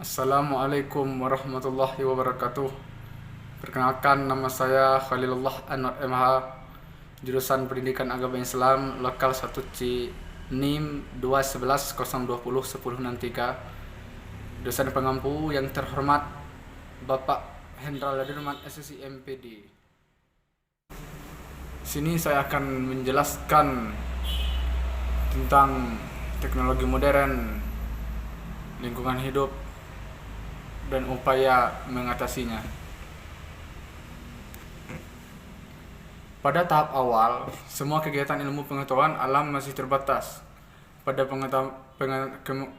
Assalamualaikum warahmatullahi wabarakatuh. Perkenalkan, nama saya Khalilullah Anwar MH, jurusan Pendidikan Agama Islam, lokal 1C, NIM 211020103. Dosen pengampu yang terhormat Bapak Hendra Ladirman SSI MPD. Sini saya akan menjelaskan tentang teknologi modern, lingkungan hidup, dan upaya mengatasinya. Pada tahap awal, semua kegiatan ilmu pengetahuan alam masih terbatas pada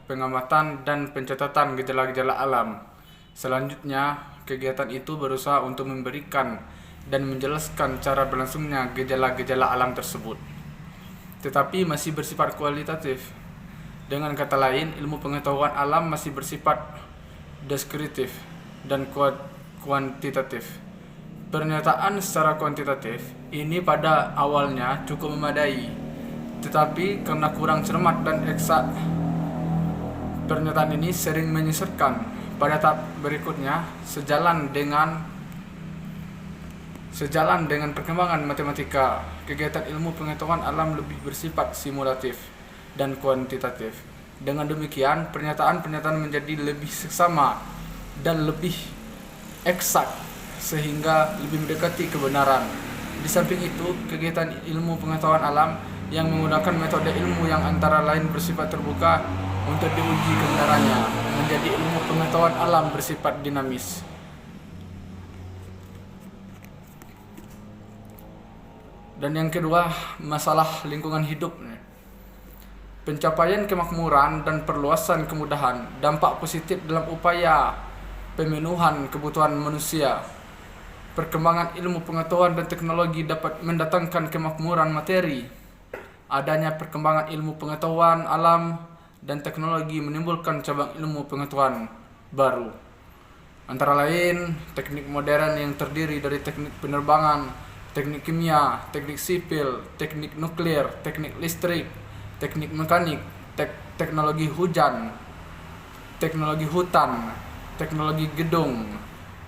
pengamatan dan pencatatan gejala-gejala alam. Selanjutnya, kegiatan itu berusaha untuk memberikan dan menjelaskan cara berlangsungnya gejala-gejala alam tersebut, tetapi masih bersifat kualitatif. Dengan kata lain, ilmu pengetahuan alam masih bersifat deskriptif dan kuantitatif. Pernyataan secara kuantitatif ini pada awalnya cukup memadai, tetapi karena kurang cermat dan eksak, pernyataan ini sering menyesatkan. Pada tahap berikutnya, sejalan dengan perkembangan matematika, kegiatan ilmu pengetahuan alam lebih bersifat simulatif dan kuantitatif. Dengan demikian, pernyataan-pernyataan menjadi lebih seksama dan lebih eksak sehingga lebih mendekati kebenaran. Di samping itu, kegiatan ilmu pengetahuan alam yang menggunakan metode ilmu yang antara lain bersifat terbuka untuk diuji kebenarannya menjadi ilmu pengetahuan alam bersifat dinamis. Dan yang kedua, masalah lingkungan hidup. Pencapaian kemakmuran dan perluasan kemudahan, dampak positif dalam upaya pemenuhan kebutuhan manusia. Perkembangan ilmu pengetahuan dan teknologi dapat mendatangkan kemakmuran materi. Adanya perkembangan ilmu pengetahuan alam dan teknologi menimbulkan cabang ilmu pengetahuan baru. Antara lain, teknik modern yang terdiri dari teknik penerbangan, teknik kimia, teknik sipil, teknik nuklir, teknik listrik, teknik mekanik, teknologi hujan, teknologi hutan, teknologi gedung,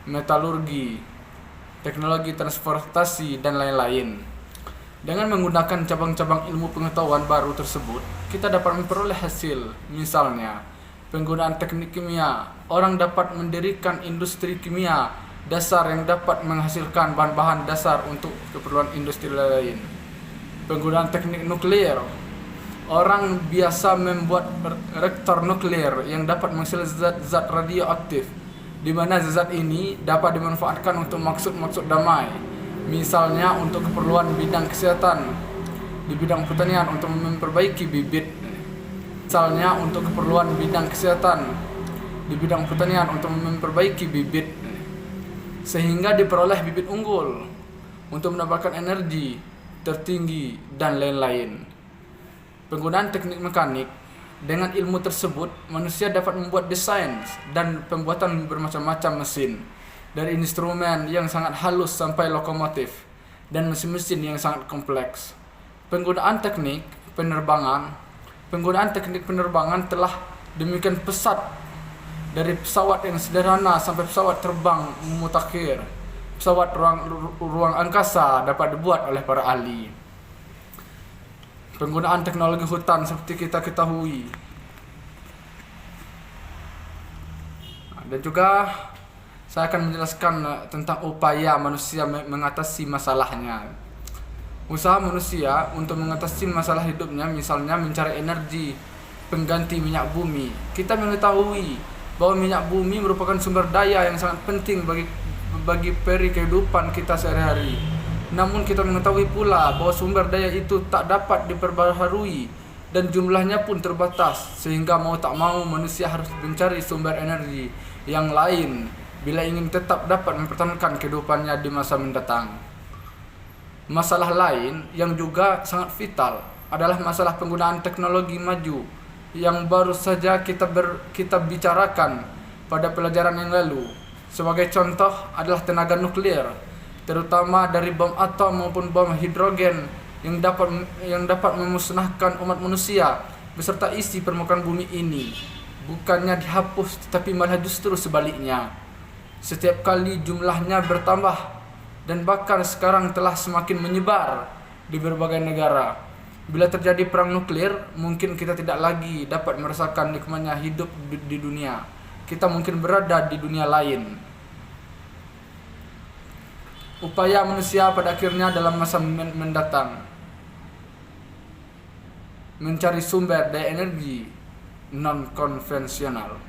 metalurgi, teknologi transportasi, dan lain-lain. Dengan menggunakan cabang-cabang ilmu pengetahuan baru tersebut, kita dapat memperoleh hasil. Misalnya, penggunaan teknik kimia, orang dapat mendirikan industri kimia dasar yang dapat menghasilkan bahan-bahan dasar untuk keperluan industri lain. Penggunaan teknik nuklir, orang biasa membuat reaktor nuklir yang dapat menghasilkan zat-zat radioaktif, di mana zat ini dapat dimanfaatkan untuk maksud-maksud damai. Misalnya untuk keperluan bidang kesehatan, di bidang pertanian untuk memperbaiki bibit. Misalnya untuk keperluan bidang kesehatan, di bidang pertanian untuk memperbaiki bibit, sehingga diperoleh bibit unggul untuk mendapatkan energi tertinggi dan lain-lain. Penggunaan teknik mekanik, dengan ilmu tersebut manusia dapat membuat desain dan pembuatan bermacam-macam mesin, dari instrumen yang sangat halus sampai lokomotif dan mesin-mesin yang sangat kompleks. Penggunaan teknik penerbangan telah demikian pesat, dari pesawat yang sederhana sampai pesawat terbang mutakhir. Pesawat ruang angkasa dapat dibuat oleh para ahli. Penggunaan teknologi hutan seperti kita ketahui. Dan juga saya akan menjelaskan tentang upaya manusia mengatasi masalahnya. Usaha manusia untuk mengatasi masalah hidupnya, misalnya mencari energi pengganti minyak bumi. Kita mengetahui bahwa minyak bumi merupakan sumber daya yang sangat penting bagi kehidupan kita sehari-hari. Namun kita mengetahui pula bahwa sumber daya itu tak dapat diperbaharui dan jumlahnya pun terbatas, sehingga mau tak mau manusia harus mencari sumber energi yang lain bila ingin tetap dapat mempertahankan kehidupannya di masa mendatang. Masalah lain yang juga sangat vital adalah masalah penggunaan teknologi maju yang baru saja kita bicarakan pada pelajaran yang lalu. Sebagai contoh adalah tenaga nuklir, terutama dari bom atom maupun bom hidrogen yang dapat memusnahkan umat manusia beserta isi permukaan bumi ini bukannya dihapus, tetapi malah justru sebaliknya. Setiap kali jumlahnya bertambah dan bahkan sekarang telah semakin menyebar di berbagai negara. Bila terjadi perang nuklir, mungkin kita tidak lagi dapat merasakan nikmatnya hidup di dunia. Kita mungkin berada di dunia lain. Upaya manusia pada akhirnya dalam masa mendatang mencari sumber daya energi non-konvensional.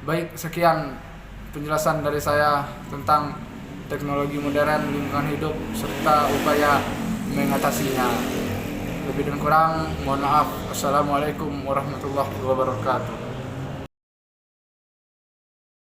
Baik, sekian penjelasan dari saya tentang teknologi modern, lingkungan hidup, serta upaya mengatasinya. Lebih dan kurang, mohon maaf. Assalamualaikum warahmatullahi wabarakatuh.